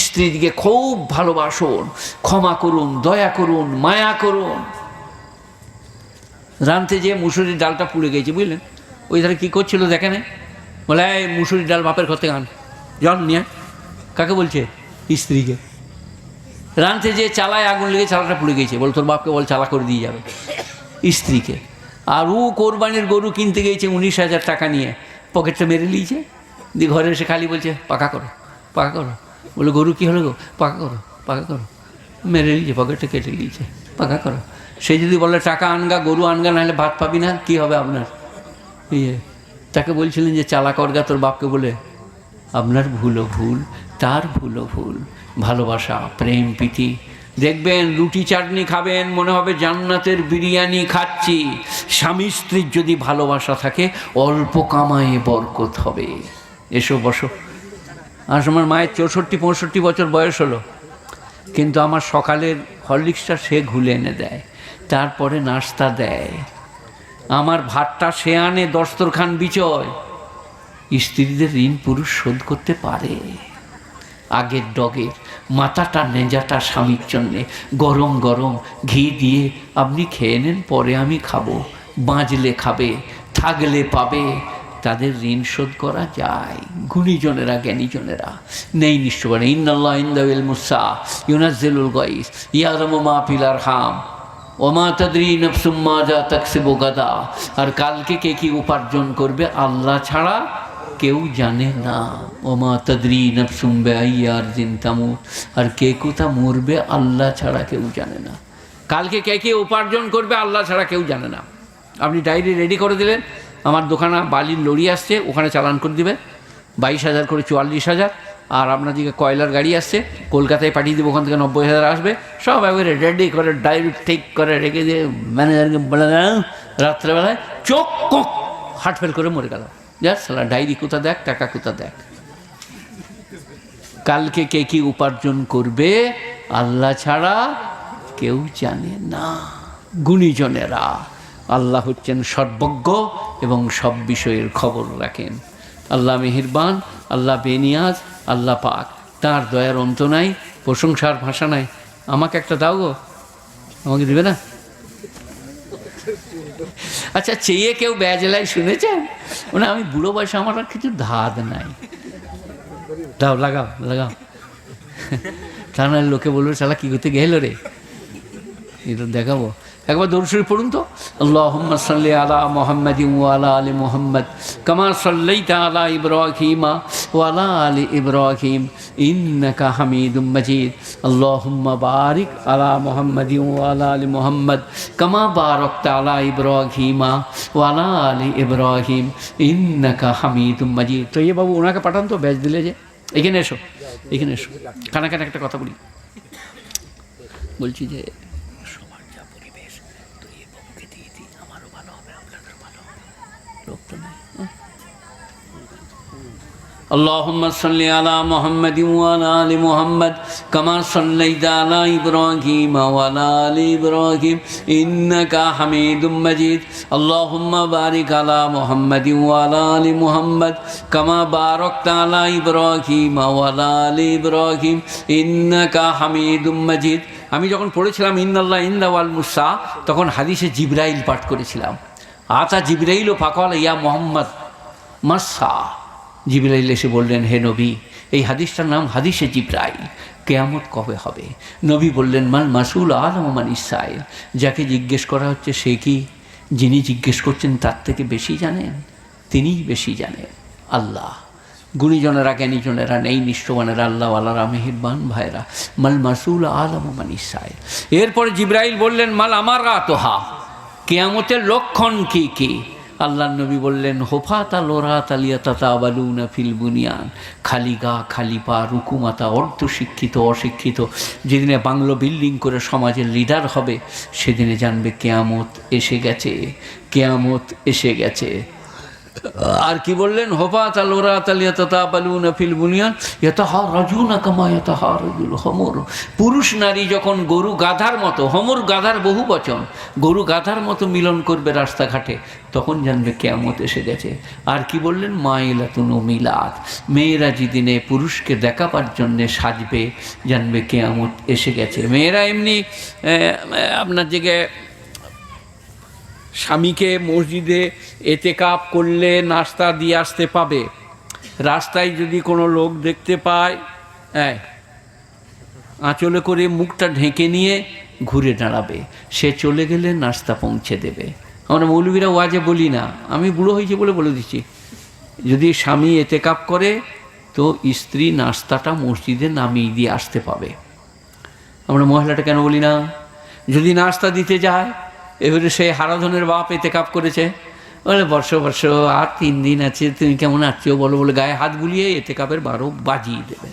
স্ত্রীদিকে খুব ভালোবাসুন, ক্ষমা করুন, দয়া করুন, মায়া করুন। রানতে যে মুসুরির ডালটা পুড়ে গেছে, বুঝলেন, ওই ধারে কী করছিল দেখেন, বলে এই মুসুরির ডাল বাপের ঘর থেকে আন, জন নিয়ে। কাকে বলছে? স্ত্রীকে। রানতে যে চালায় আগুন লেগে চালাটা পুড়ে গেছে, বল তোর বাপকে বল চালা করে দিয়ে যাবে, স্ত্রীকে। আর ও কোরবানির গরু কিনতে গিয়েছে 19,000 টাকা নিয়ে, পকেটটা মেরে নিয়েছে, দিয়ে ঘরে এসে খালি বলছে পাকা করো, পাকা করো। বলে গরু কী হলো গো? পাকা করো, পাকা করো। মেরে নিয়েছে, পকেটটা কেটে নিয়েছে, পাকা করো। সে যদি বলে টাকা আনগা, গরু আনগা, নাহলে ভাত পাবি না, কী হবে আপনার? তাকে বলছিলেন যে চালা করগা তোর বাপকে বলে, আপনার ভুলও ভুল, তার ভুলও ভুল। ভালোবাসা, প্রেম, প্রীতি। দেখবেন রুটি চাটনি খাবেন, মনে হবে জান্নাতের বিরিয়ানি খাচ্ছি। স্বামী স্ত্রীর যদি ভালোবাসা থাকে, অল্প কামায়ে বরকত হবে। এসো বসো। আর আমার মায়ের 64-65 বছর বয়স হলো, কিন্তু আমার সকালের হরলিক্সটা সে ঘুলে এনে দেয়, তারপরে নাস্তা দেয়, আমার ভাতটা সে আনে, দস্তরখান বিচয়। স্ত্রীদের ঋণ পুরুষ শোধ করতে পারে। আগের ডগের মাথাটা নেজাটা স্বামীর জন্যে গরম গরম ঘি দিয়ে আপনি খেয়ে নেন, পরে আমি খাবো, বাঁচলে খাবে, থাকলে পাবে। তাদের ঋণ শোধ করা যায়। গুণীজনেরা, জ্ঞানীজনেরা, নেই নিশ্চয়। ইন্নাল্লাহ ইনদাল মুসা ইউনাজ্জিলুল গাইস ইয়ালামু মা ফিল আরহাম ওমা তাদরি নাফসুম মাযা তাকসিবু গাদা। আর কালকে কে কি উপার্জন করবে আল্লাহ ছাড়া কেউ জানে না। ওমা তাদরি নাফসুম বিআইয়ি আরদিন তামুত। আর কে কোথা মরবে আল্লাহ ছাড়া কেউ জানে না। কালকে কে কে উপার্জন করবে আল্লাহ ছাড়া কেউ জানে না। আপনি ডায়েরি রেডি করে দিলেন, আমার দোকানে বালির লরি আসছে, ওখানে চালান করে দিবে 22,000 করে 44,000। আর আপনার দিকে কয়লার গাড়ি আসছে, কলকাতায় পাঠিয়ে দেবো, ওখান থেকে 90,000 আসবে। সব একবারে রেডি করে ডায়েরি ঠিক করে রেখে দিয়ে ম্যানেজারকে বলে দেন, রাত্রেবেলায় চোখ কোক হার্ট ফেল করে মরে গেল। যার সালা ডায়েরি কোথা দেখ, টাকা কোথা দেখ। কালকে কে কি উপার্জন করবে আল্লাহ ছাড়া কেউ জানে না। গুণীজনেরা, আল্লাহ হচ্ছেন সর্বজ্ঞ এবং সব বিষয়ের খবর রাখেন। আল্লাহ মেহেরবান, আল্লাহ বেনিয়াজ, আল্লাহ পাক, তাঁর দয়ার অন্ত নাই, প্রশংসার ভাষা নাই। আমাকে একটা দাও গো, আমাকে দিবে না? আচ্ছা, চেয়ে কেউ বেজেলাই শুনেছেন? মানে আমি বুড়ো বয়সে আমার আর কিছু ধাদ নাই, দাও, লাগাও লাগাও। তা নয় লোকে বলবে শালা কি করতে গেল রে, এটা দেখাবো। একবার দরুদ শরীফ পড়ুন তো। আল্লাহুম্মা সাল্লি আলা মুহাম্মাদিন ওয়া আলা আলি মুহাম্মাদ কামা সাল্লাইতা আলা ইব্রাহিমা ওয়া আলা আলি ইব্রাহিম ইন্নাকা হামিদুম মাজিদ। আল্লাহুম্মা বারিক আলা মুহাম্মাদিন ওয়া আলা আলি মুহাম্মাদ কামা বারাকতা আলা ইব্রাহিমা ওয়া আলা আলি ইব্রাহিম ইন্নাকা হামিদুম মাজিদ। তো বাবু ওনাকে পাঠান তো, ব্যাচ দিলে যে। এখানে এসো, এখানে এসো। কানাকানে একটা কথা বলি, বলছি যে লোক তো নাই, اللهم صل على محمد وعلى آل محمد كما صليت على إبراهيم وعلى آل إبراهيم إنك حميد مجيد اللهم بارك على محمد وعلى آل محمد كما باركت على إبراهيم وعلى آل إبراهيم إنك حميد مجيد। আমি যখন পড়েছিলাম ইন্নাল্লাহ ইনদা ওয়াল মুসা, তখন হাদিসে জিবরাইল পাঠ করেছিলাম। আতা জিবরাইল ও ফাকাল ইয়া মুহাম্মদ মাসা। জিবরাইল এসে বললেন, হে নবী, এই হাদিসটার নাম হাদিসে জিবরাইল। কেয়ামত কবে হবে? নবী বললেন, মাল মাসুল আলম মান ইসাইল। যাকে জিজ্ঞেস করা হচ্ছে সে কি? যিনি জিজ্ঞেস করছেন তার থেকে বেশি জানেন? তিনিই বেশি জানেন, আল্লাহ। গুণীজনেরা জ্ঞানীজনেরা নেই, নিষ্ঠবানেরা আল্লাহওয়ালারা মেহেরবান ভাইরা। মাল মাসুল আলম মান ইসাইল। এরপরে জিবরাইল বললেন, মাল আমার রাতহা, কেয়ামতের লক্ষণ কি কি? আল্লাহ নবী বললেন, হোফাতা লোরাত আলিয়া তাতা আবালুনা ফিল বুনিয়ান। খালি গা খালি পা, রুকুমাতা, অর্ধশিক্ষিত অশিক্ষিত। যেদিনে বাংলো বিল্ডিং করে সমাজের লিডার হবে, সেদিনে জানবে কেয়ামত এসে গেছে, কেয়ামত এসে গেছে। আর কি বললেন? হোফাত আলোরাত আলিয়া তাতা আবালুনা ফিল বুনিয়ান ইয়াতাহারাজুনা কামা ইয়াতাহারাজুল হমর। পুরুষ নারী যখন গরু গাধার মতো, হমর গাধার বহু বচন, গরু গাধার মতো মিলন করবে রাস্তাঘাটে, তখন জানবে কেয়ামত এসে গেছে। আর কি বললেন? মাইলাতুন ও মিলাদ। মেয়েরা যেদিনে পুরুষকে দেখাবার জন্যে সাজবে, জানবে কেয়ামত এসে গেছে। মেয়েরা এমনি আপনার জায়গায় স্বামীকে মসজিদে এতেকাপ করলে নাস্তা দিয়ে আসতে পাবে। রাস্তায় যদি কোনো লোক দেখতে পায়, আঁচলে করে মুখটা ঢেকে নিয়ে ঘুরে দাঁড়াবে, সে চলে গেলে নাস্তা পৌঁছে দেবে। আমরা মৌলবীরা ওয়াজে বলি না, আমি বুড়ো হয়েছি বলে বলে দিচ্ছি, যদি স্বামী এতেকাপ করে তো স্ত্রী নাস্তাটা মসজিদে নামিয়ে দিয়ে আসতে পাবে। আমরা মহিলাটা কেন বলি না? যদি নাস্তা দিতে যায়, এবারে সে হারাধনের বাপ এতেকাপ করেছে, বলে বর্ষ আর 3 দিন আছে, তুমি কেমন আছো বলো, বলে গায়ে হাত বুলিয়ে এতেকাপের 12 বাজিয়ে দেবে।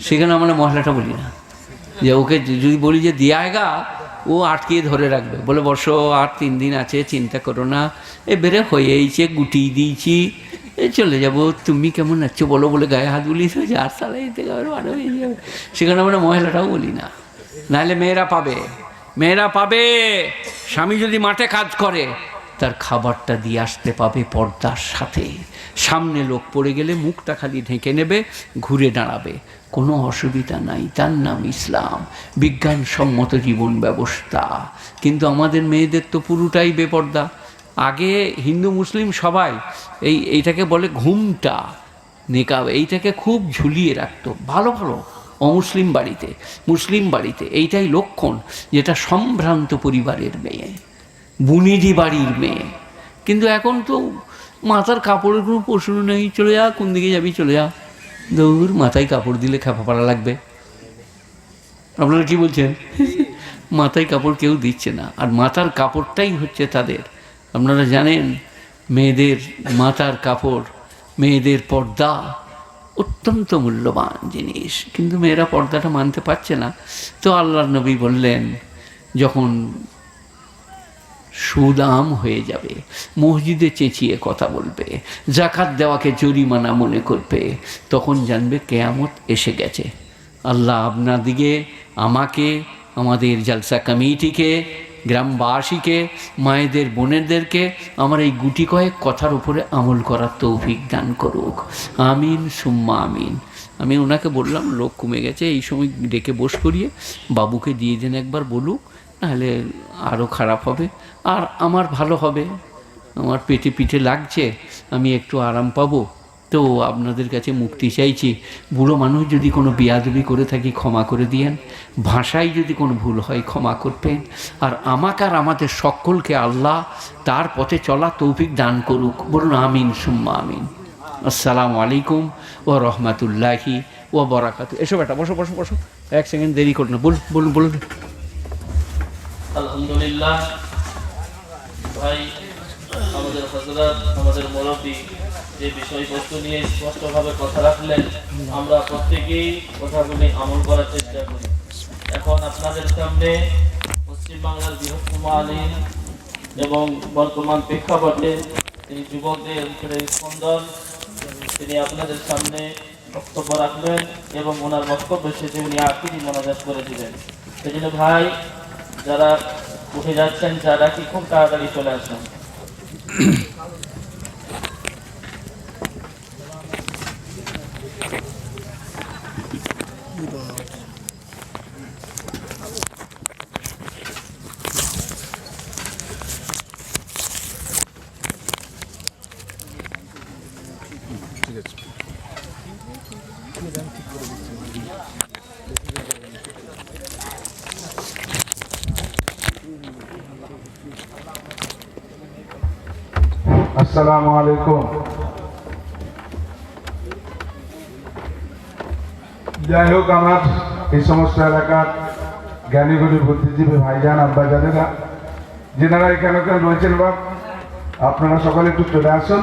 সেখানে আমরা মহিলাটা বলি না, যে ওকে যদি বলি যে দিয়ে আয়গা, ও আটকে ধরে রাখবে, বলে বর্ষ আর 3 দিন আছে, চিন্তা করো না, এবারে হয়েইছে, গুটিয়ে দিয়েছি, চলে যাব, তুমি কেমন আছো বলো, বলে গায়ে হাত বুলিয়ে যে আর সালে এতেকাপের 12 হয়ে যাবে। সেখানে আমরা মহিলাটাও বলি না। নাহলে মেয়েরা পাবে, মেয়েরা পাবে। স্বামী যদি মাঠে কাজ করে, তার খাবারটা দিয়ে আসতে পাবে পর্দার সাথে। সামনে লোক পড়ে গেলে মুখটা খালি ঢেকে নেবে, ঘুরে দাঁড়াবে, কোনো অসুবিধা নাই। তার নাম ইসলাম, বিজ্ঞানসম্মত জীবন ব্যবস্থা। কিন্তু আমাদের মেয়েদের তো পুরোটাই বেপর্দা। আগে হিন্দু মুসলিম সবাই এইটাকে বলে ঘুমটা, নেকাব, এইটাকে খুব ঝুলিয়ে রাখতো। ভালো ভালো অমুসলিম বাড়িতে, মুসলিম বাড়িতে এইটাই লক্ষণ, যেটা সম্ভ্রান্ত পরিবারের মেয়ে, বুনিদি বাড়ির মেয়ে। কিন্তু এখন তো মাথার কাপড়ের কোনো প্রশ্ন নেই, চলে যা, কোন দিকে যাবি চলে যা, দৌড়, মাথায় কাপড় দিলে খেপা পাড়া লাগবে। আপনারা কি বলছেন? মাথায় কাপড় কেউ দিচ্ছে না, আর মাথার কাপড়টাই হচ্ছে তাদের। আপনারা জানেন, মেয়েদের মাথার কাপড়, মেয়েদের পর্দা অত্যন্ত মূল্যবান জিনিস, কিন্তু মেয়েরা পর্দাটা মানতে পারছে না। তো আল্লাহর নবী বললেন, যখন সুদাম হয়ে যাবে, মসজিদে চেঁচিয়ে কথা বলবে, জাকাত দেওয়াকে জরিমানা মনে করবে, তখন জানবে কেয়ামত এসে গেছে। আল্লাহ আপনাদিকে, আমাকে, আমাদের জালসা কমিটিকে, গ্রামবাসীকে, মায়েদের বোনেদেরকে আমার এই গুটি কয়েক কথার উপরে আমল করার তৌফিক দান করুক। আমিন সুম্মা আমিন। আমি ওনাকে বললাম, লোক কমে গেছে, এই সময় ডেকে বস করিয়ে বাবুকে দিয়ে দেন, একবার বলুক, নাহলে আরও খারাপ হবে। আর আমার ভালো হবে, আমার পেটে পিঠে লাগছে, আমি একটু আরাম পাবো। তো আপনাদের কাছে মুক্তি চাইছি। বুড়ো মানুষ যদি কোনো বেয়াদবি করে থাকি ক্ষমা করে দিয়েন, ভাষায় যদি কোনো ভুল হয় ক্ষমা করবেন। আর আমাকে আর আমাদের সকলকে আল্লাহ তার পথে চলা তৌফিক দান করুক। বলুন আমিন সুম্মা আমিন। আসসালামু আলাইকুম ও রহমতুল্লাহি ও বরাকাতু। এসো বেটা, বসো বসো বসো, 1 সেকেন্ড দেরি করো না, বলুন বলুন বলুন। আলহামদুলিল্লাহ ভাই, আমাদের হযরত, আমাদের মুরব্বী যে বিষয়বস্তু নিয়ে স্পষ্টভাবে কথা রাখলেন, আমরা প্রত্যেকেই কথাগুলি আমল করার চেষ্টা করি। এখন আপনাদের সামনে পশ্চিমবাংলার বৃহত্তম আলিম এবং বর্তমান প্রেক্ষাপটে এই যুবকদের স্পন্দন তিনি আপনাদের সামনে বক্তব্য রাখবেন এবং ওনার বক্তব্য শেষে উনি আখিরি মোনাজাত করে দিবেন। সেজন্য ভাই যারা উঠে যাচ্ছেন, যারা কি খুব তাড়াতাড়ি চলে আসেন। আসসালামু আলাইকুম। যাই হোক, আমার এই সমস্ত এলাকার জ্ঞানীগুলি বুদ্ধিজীবী ভাইজান আব্বাজানেরা যেনারা এখানে রয়েছেন, বা আপনারা সকলে একটু চলে আসুন।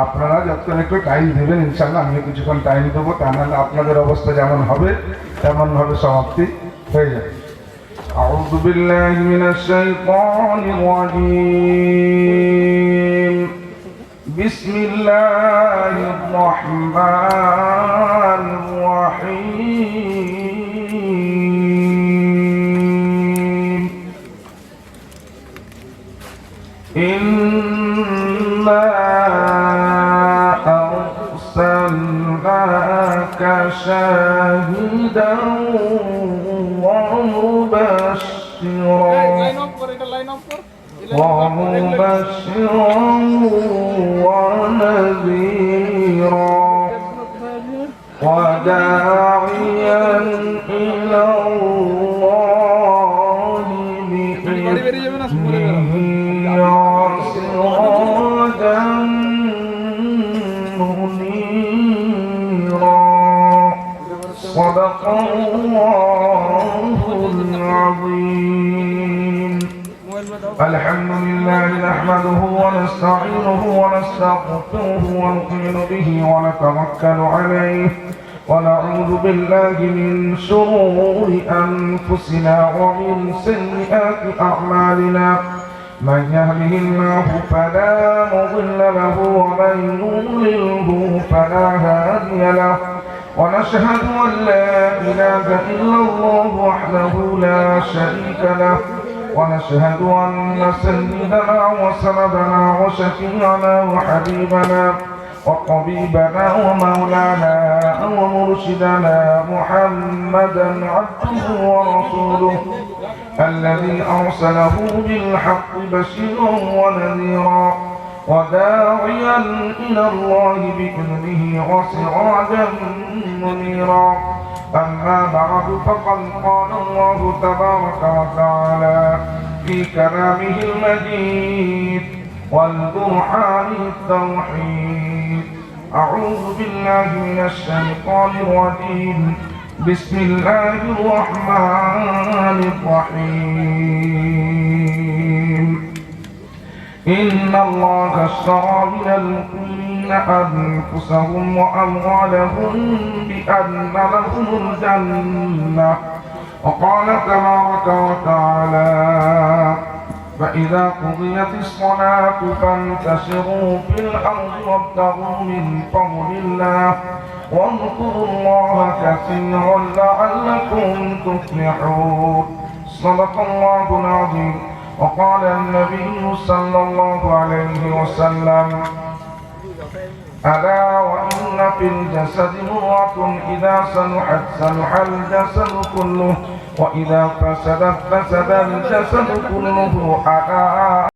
আপনারা যতক্ষণ একটু টাইম দেবেন, ইনশাল্লাহ আমি কিছুক্ষণ টাইম দেবো, তা নাহলে আপনাদের অবস্থা যেমন হবে তেমন ভাবে সমাপ্তি হয়ে যাবে। أعوذ بالله من الشيطان الرجيم. بسم الله الرحمن الرحيم. إنا أرسلناك شاهدا ومبشرا ونذيرا وداعيا إلى الله بإذنه وسراجا منيرا. صدق الله العظيم. الحمد لله نحمده ونستعينه ونستغفره ونؤمن به ونتوكل عليه ونعوذ بالله من شرور أنفسنا ومن سيئات أعمالنا. من يهده الله فلا مضل له ومن يضلله فلا هادي له. ونشهد أن لا إله إلا الله وحده لا شريك له. ونشهد أن سيدنا وسندنا وشفيعنا وحبيبنا وطبيبنا ومولانا ومرشدنا محمدا عبده ورسوله الذي أرسله بالحق بشيرا ونذيرا وداعيا إلى الله بإذنه وسراجا منيرا. أما بعد، فقد قال الله تبارك وتعالى في كلامه المجيد والبرهان التوحيد. أعوذ بالله من الشيطان الرجيم. بسم الله الرحمن الرحيم. إن الله اشترى من المؤمنين أنفسهم وأموالهم بأن لهم الجنة. وقال تبارك وتعالى: فإذا قضيت الصلاة فانتشروا في الأرض وابتغوا من فضل الله واذكروا الله كثيرا لعلكم تفلحون. صدق الله العظيم. وقال النبي صلى الله عليه وسلم: ألا وإن في الجسد مضغة إذا صلحت صلح الجسد كله وإذا فسدت فسد الجسد كله. ألا